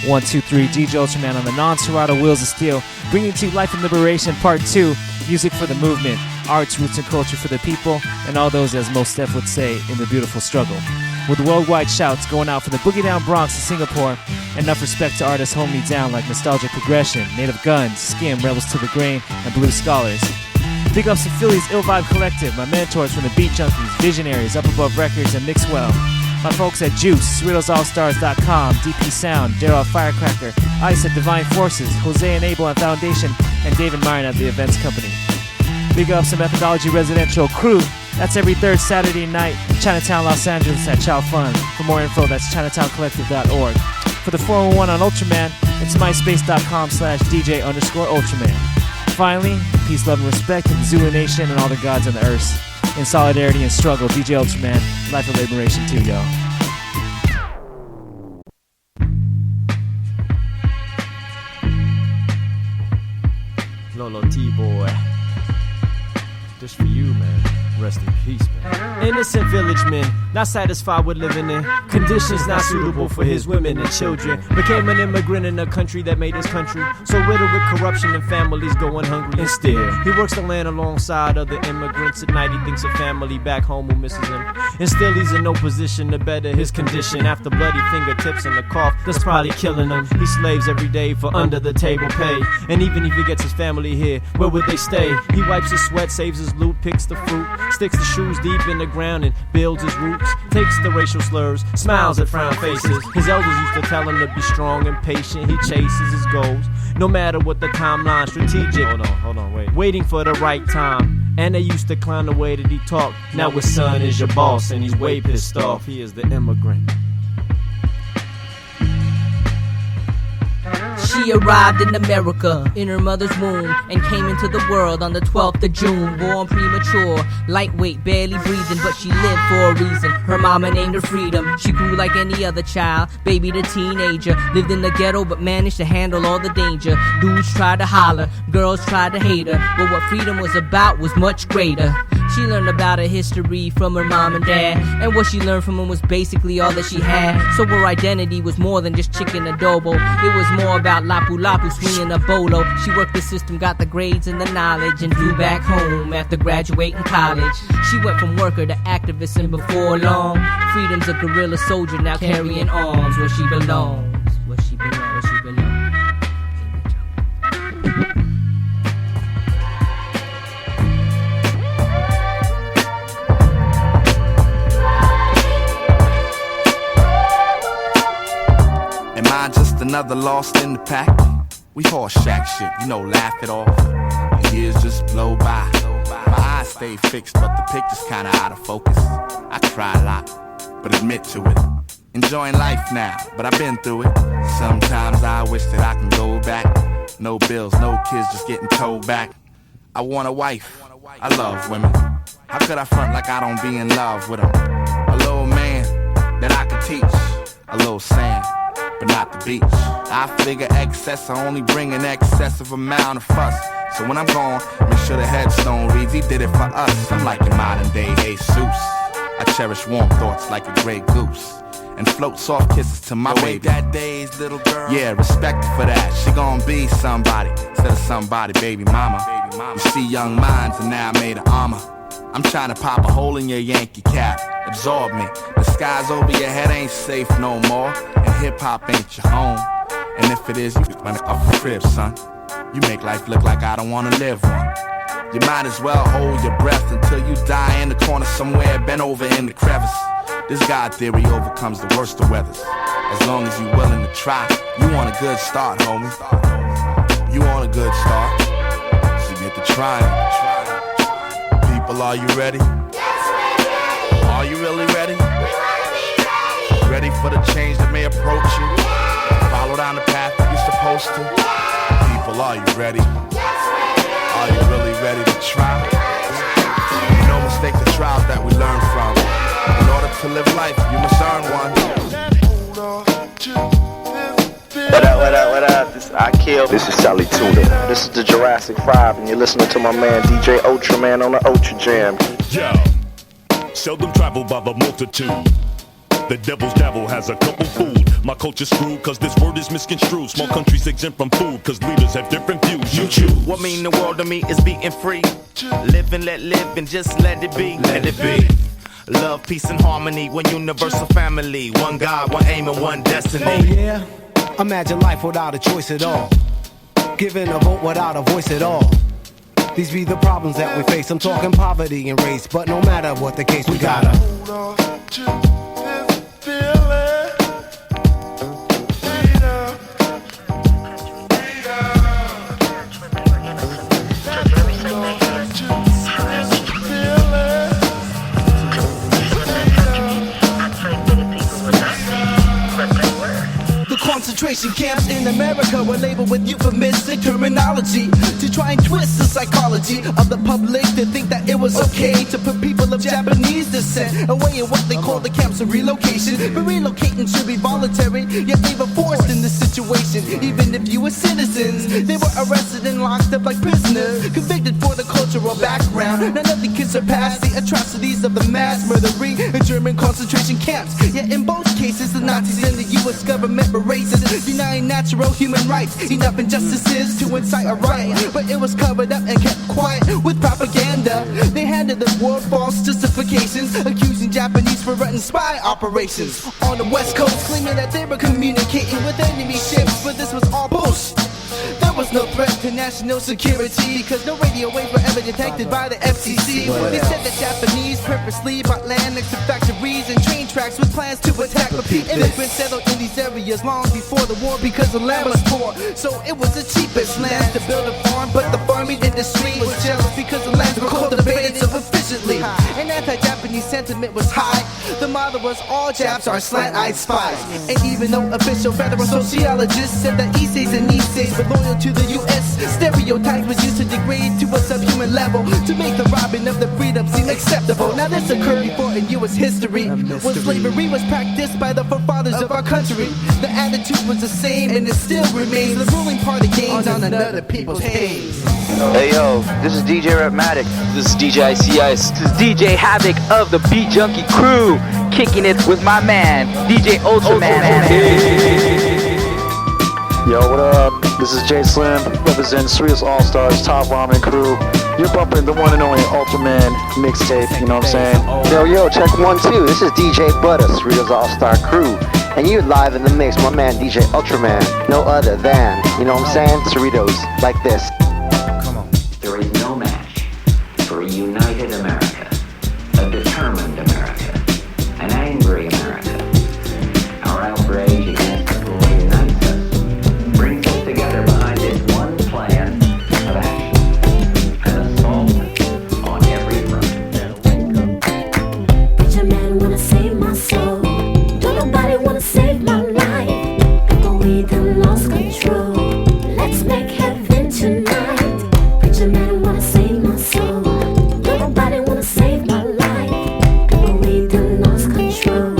1, 2, 3, DJ Ultraman on the non-Serato Wheels of Steel, bringing to you Life and Liberation Part 2, music for the movement, arts, roots, and culture for the people, and all those, as Mos Def would say, in the beautiful struggle. With worldwide shouts going out for the Boogie Down Bronx of Singapore, enough respect to artists holding me down like Nostalgic Progression, Native Guns, Skim, Rebels to the Grain, and Blue Scholars. Big ups to Philly's Ill Vibe Collective, my mentors from the Beat Junkies, Visionaries, Up Above Records, and Mixwell. My folks at Juice, CerritosAllStars.com, DP Sound, Daryl Firecracker, Ice at Divine Forces, Jose and Abel at Foundation, and David Myron at the Events Company. Big ups to Methodology Residential Crew. That's every third Saturday night, Chinatown, Los Angeles at Chow Fun. For more info, that's ChinatownCollective.org. For the 411 on Ultraman, it's myspace.com/DJ_Ultraman. Finally, peace, love, and respect to the Zulu Nation and all the gods on the earth. In solidarity and struggle, DJ Ultraman, Life of Liberation too, y'all. Lolo T-Boy, this for you, man. Rest in peace, man. Innocent village men, not satisfied with living in conditions not suitable for his women and children. Became an immigrant in a country that made his country so riddled with corruption and families going hungry. And still, he works the land alongside other immigrants. At night he thinks of family back home who misses him. And still he's in no position to better his condition. After bloody fingertips and a cough that's probably killing him. He slaves every day for under the table pay. And even if he gets his family here, where would they stay? He wipes his sweat, saves his loot, picks the fruit, sticks the shoes deep in the ground and builds his roots. Takes the racial slurs, smiles at frown faces. His elders used to tell him to be strong and patient. He chases his goals, no matter what the timeline. Strategic, hold on, wait. Waiting for the right time. And they used to clown the way that he talked. Now his son is your boss and he's way pissed off. He is the immigrant. She arrived in America in her mother's womb and came into the world on the 12th of June. Born premature, lightweight, barely breathing, but she lived for a reason. Her mama named her Freedom. She grew like any other child, baby to teenager. Lived in the ghetto but managed to handle all the danger. Dudes tried to holler, girls tried to hate her, but what Freedom was about was much greater. She learned about her history from her mom and dad, and what she learned from them was basically all that she had. So her identity was more than just chicken adobo. It was more about lapu lapu, swinging a bolo. She worked the system, got the grades and the knowledge, and flew back home after graduating college. She went from worker to activist, and before long, Freedom's a guerrilla soldier now carrying arms where she belongs. Where she belongs, where she belongs. Just another lost in the pack. We horse shack shit, laugh it off. The years just blow by. My eyes stay fixed, but the picture's kinda out of focus. I cry a lot, but admit to it. Enjoying life now, but I've been through it. Sometimes I wish that I can go back. No bills, no kids, just getting told back. I want a wife, I love women. How could I front like I don't be in love with them? A little man that I could teach. A little sand, but not the beach. I figure excess, I only bring an excessive amount of fuss. So when I'm gone, make sure the headstone reads, he did it for us. I'm like a modern day Jesus. I cherish warm thoughts like a gray goose, and float soft kisses to my baby. That day's little girl. Yeah, respect her for that. She gon' be somebody, instead of somebody, baby mama. You see young minds, and now I made an armor. I'm trying to pop a hole in your Yankee cap, absorb me. The skies over your head ain't safe no more, and hip-hop ain't your home. And if it is, you run off the crib, son. You make life look like I don't wanna live one. You might as well hold your breath until you die in the corner somewhere, bent over in the crevice. This God theory overcomes the worst of weathers. As long as you're willing to try, you want a good start, homie. You want a good start, so you get to trying. People, are you ready? Are you really ready? Ready for the change that may approach you? Follow down the path that you're supposed to. People, are you ready? Are you really ready to try? No mistake the trials that we learn from. In order to live life, you must earn one. What up? This is Akil. This is Sally Tuna. This is the Jurassic 5, and you're listening to my man DJ Ultraman on the Ultra Jam. Yo, seldom traveled by the multitude. The devil's dabble has a couple food. My culture's screwed cause this word is misconstrued. Small countries exempt from food cause leaders have different views. You choose. What mean the world to me is being free. Live and let live and just let it be. Let it be. Love, peace, and harmony. One universal family. One God, one aim, and one destiny. Oh yeah? Imagine life without a choice at all. Giving a vote without a voice at all. These be the problems that we face. I'm talking poverty and race, but no matter what the case, we gotta hold on to this feeling. Concentration camps in America were labeled with euphemistic terminology to try and twist the psychology of the public to think that it was okay to put people of Japanese descent away in what they call the camps of relocation. But relocating should be voluntary, yet they were forced in this situation. Even if you were citizens, they were arrested and locked up like prisoners, convicted for the cultural background. Now nothing can surpass the atrocities of the mass murdering in German concentration camps. Yet in both cases, the Nazis and the U.S. government were racist, denying natural human rights, enough injustices to incite a riot. But it was covered up and kept quiet with propaganda. They handed the world false justifications, accusing Japanese for running spy operations on the West Coast, claiming that they were communicating with enemy ships, but this was all bullshit. There was no threat to national security because no radio waves were ever detected by the FCC. They said that Japanese purposely bought land next to factories and train tracks with plans to attack. But immigrants settled in these areas long before the war because the land was poor. So it was the cheapest land to build a farm, but the farming industry was jealous because the lands were cultivated so efficiently. And anti-Japanese sentiment was high. The motto was all Japs are slant-eyed spies. And even though official federal sociologists said that Iseis and Niseis were loyal to the U.S., stereotypes was used to degrade to a subhuman level to make the robbing of the freedom seem acceptable. Now this occurred before in U.S. history, when slavery was practiced by the forefathers of our country. The attitude was the same and it still remains. The ruling party gains on another people's haze. Hey yo, this is DJ Rapmatic. This is DJ Icy Ice. This is DJ Havoc of the Beat Junkie crew, kicking it with my man, DJ Ultraman. Yo, what up? This is Jay Slim, representing Sweetest All-Stars, Top Ramen Crew. You're bumping the one and only Ultraman mixtape, you know what I'm saying? Yo, check 1, 2. This is DJ Butter, Sweetest All-Star Crew. And you're live in the mix, my man DJ Ultraman. No other than, you know what I'm saying? Cerritos, like this. Come on. There is no match for a united America, a determined America, an angry America. Our outrage against the law unites us, brings us together behind this one plan of action, an assault on every front. Preacher man wanna save my soul. Don't nobody wanna save my life. But we done lost control. Let's make heaven tonight. Preacher man wanna save my soul. Don't nobody wanna save my life. But we done lost control.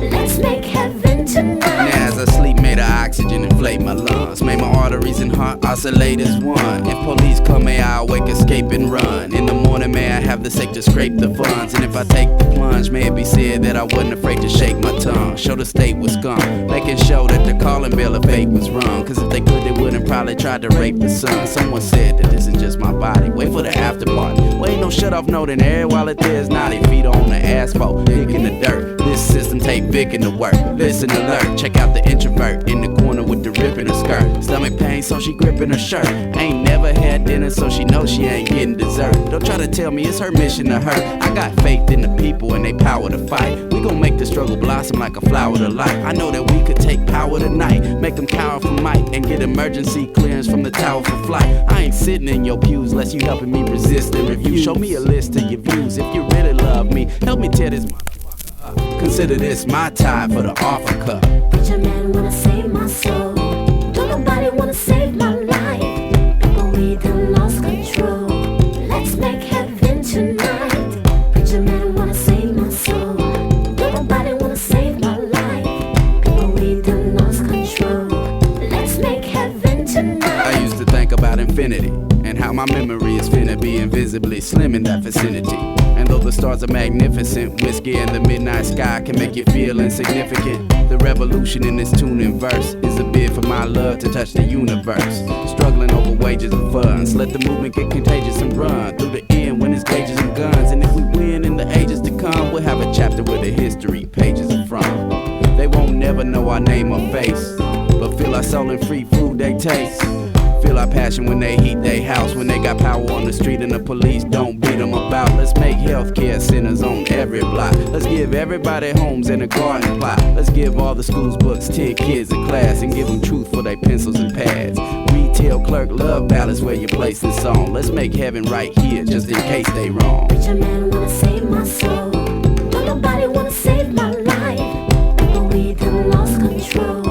Let's make heaven tonight. Now as I sleep, made of oxygen inflate my lungs, made my arteries and heart oscillate as one. If police come, may I awake, escape and run. In the morning, may I have the sake to scrape the funds. And if I take the plunge, may it be said that I wasn't afraid to shake my tongue. Show the state was gone, making sure that the calling bell of fate was wrong. Cause if they could, they wouldn't probably try to rape the sun. Someone said that this is just my body, wait for the after party. Well, ain't no shut off note in air while it is naughty. Feet on the asphalt, dick in the dirt. This system take Vic in the work. Listen alert, check out the introvert in the corner with the rip in her skirt. Stomach pain, so she gripping her shirt. Ain't never had dinner, so she knows she ain't getting dessert. Don't try to tell me it's her mission to hurt. I got faith in the people and they power to fight. We gon' make the struggle blossom like a flower to light. I know that we could take power tonight, make them cower for might, and get emergency clearance from the tower for flight. I ain't sitting in your pews unless you helping me resist the review. Show me a list of your views if you really love me. Help me tear this up. Consider this my time for the offer cup. Preacher man wanna save my soul. Don't nobody wanna save my life. But we done lost control. Let's make heaven tonight. Preacher man wanna save my soul. Don't nobody wanna save my life. But we done lost control. Let's make heaven tonight. I used to think about infinity and how my memory is finna be invisibly slim in that vicinity. And Although the stars are magnificent, whiskey and the midnight sky can make you feel insignificant. The revolution in this tune and verse is a bid for my love to touch the universe. Struggling over wages and funds, let the movement get contagious and run through the end when it's gauges and guns. And if we win in the ages to come, we'll have a chapter where the history pages are from. They won't never know our name or face, but feel our soul and free food they taste. Feel our passion when they heat they house, when they got power on the street and the police don't beat them about. Let's make healthcare centers on every block. Let's give everybody homes and a garden plot. Let's give all the schools books, 10 kids in class, and give them truth for their pencils and pads. Retail clerk love ballads where you place this song. Let's make heaven right here just in case they wrong. Preacher man wanna save my soul, but nobody wanna save my life. But we done lost control.